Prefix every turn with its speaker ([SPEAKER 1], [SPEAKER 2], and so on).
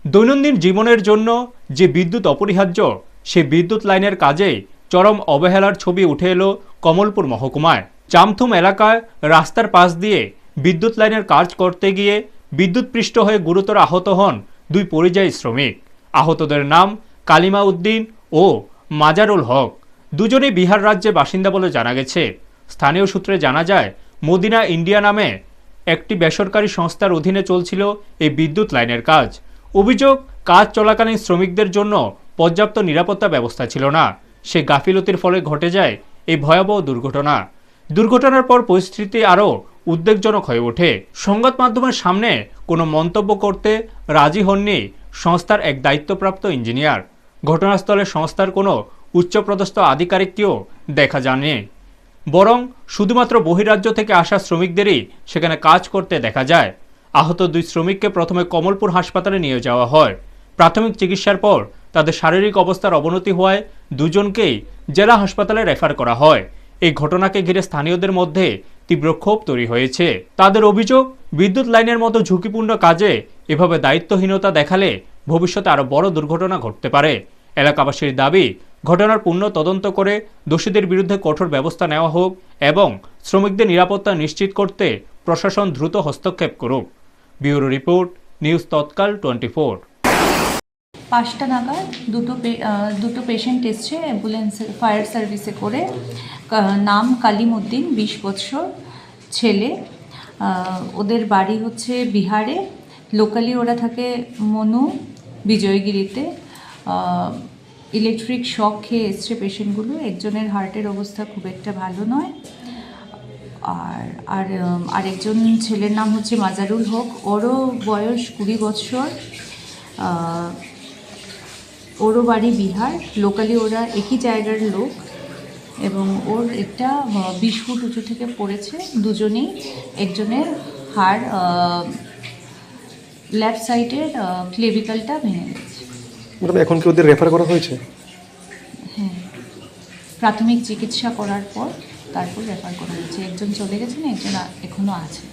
[SPEAKER 1] দৈনন্দিন জীবনের জন্য যে বিদ্যুৎ অপরিহার্য, সে বিদ্যুৎ লাইনের কাজে চরম অবহেলার ছবি উঠে এলো কমলপুর মহকুমায়। চামথুম এলাকায় রাস্তার পাশ দিয়ে বিদ্যুৎ লাইনের কাজ করতে গিয়ে বিদ্যুৎপৃষ্ট হয়ে গুরুতর আহত হন দুই পরিযায়ী শ্রমিক। আহতদের নাম কালিমা উদ্দিন ও মাজারুল হক। দুজনেই বিহার রাজ্যের বাসিন্দা বলে জানা গেছে। স্থানীয় সূত্রে জানা যায়, মদিনা ইন্ডিয়া নামে একটি বেসরকারি সংস্থার অধীনে চলছিল এই বিদ্যুৎ লাইনের কাজ। অভিযোগ, কাজ চলাকালীন শ্রমিকদের জন্য পর্যাপ্ত নিরাপত্তা ব্যবস্থা ছিল না। সে গাফিলতির ফলে ঘটে যায় এই ভয়াবহ দুর্ঘটনা। দুর্ঘটনার পর পরিস্থিতি আরও উদ্বেগজনক হয়ে ওঠে। সংবাদ মাধ্যমের সামনে কোনো মন্তব্য করতে রাজি হননি সংস্থার এক দায়িত্বপ্রাপ্ত ইঞ্জিনিয়ার। ঘটনাস্থলে সংস্থার কোনো উচ্চপদস্থ আধিকারিককেও দেখা যায়নি, বরং শুধুমাত্র বহিরাজ্য থেকে আসা শ্রমিকদেরই সেখানে কাজ করতে দেখা যায়। আহত দুই শ্রমিককে প্রথমে কমলপুর হাসপাতালে নিয়ে যাওয়া হয়। প্রাথমিক চিকিৎসার পর তাদের শারীরিক অবস্থার অবনতি হওয়ায় দুজনকেই জেলা হাসপাতালে রেফার করা হয়। এই ঘটনাকে ঘিরে স্থানীয়দের মধ্যে তীব্র ক্ষোভ তৈরি হয়েছে। তাদের অভিযোগ, বিদ্যুৎ লাইনের মতো ঝুঁকিপূর্ণ কাজে এভাবে দায়িত্বহীনতা দেখালে ভবিষ্যতে আরও বড় দুর্ঘটনা ঘটতে পারে। এলাকাবাসীর দাবি, ঘটনার পূর্ণ তদন্ত করে দোষীদের বিরুদ্ধে কঠোর ব্যবস্থা নেওয়া হোক এবং শ্রমিকদের নিরাপত্তা নিশ্চিত করতে প্রশাসন দ্রুত হস্তক্ষেপ করুক। ব্যুরো রিপোর্ট, নিউজ তৎকাল 24।
[SPEAKER 2] 5টা নাগাদ দুটো পেশেন্ট এসছে অ্যাম্বুলেন্সে, ফায়ার সার্ভিসে করে। নাম কালিম উদ্দিন, 20 বছর, ছেলে। ওদের বাড়ি হচ্ছে বিহারে। লোকালি ওরা থাকে মনু, বিজয়গিরিতে। ইলেকট্রিক শক খেয়ে এসছে পেশেন্টগুলো। একজনের হার্টের অবস্থা খুব একটা ভালো নয়। আর আরেকজন ছেলের নাম হচ্ছে মাজারুল হক, ওরও বয়স 20 বছর। ওরও বাড়ি বিহার। লোকালি ওরা একই জায়গার লোক এবং ওর একটা 20 ফুট উঁচু থেকে পড়েছে। দুজনেই, একজনের হাড় লেফট সাইডের ক্লেভিকলটা ভেঙে গেছে।
[SPEAKER 3] ম্যাডাম, এখন কি ওদের রেফার করা হয়েছে?
[SPEAKER 2] হ্যাঁ, প্রাথমিক চিকিৎসা করার পর তারপর রেফার করা হয়েছে। একজন চলে গেছেন, একজন এখনও আছে।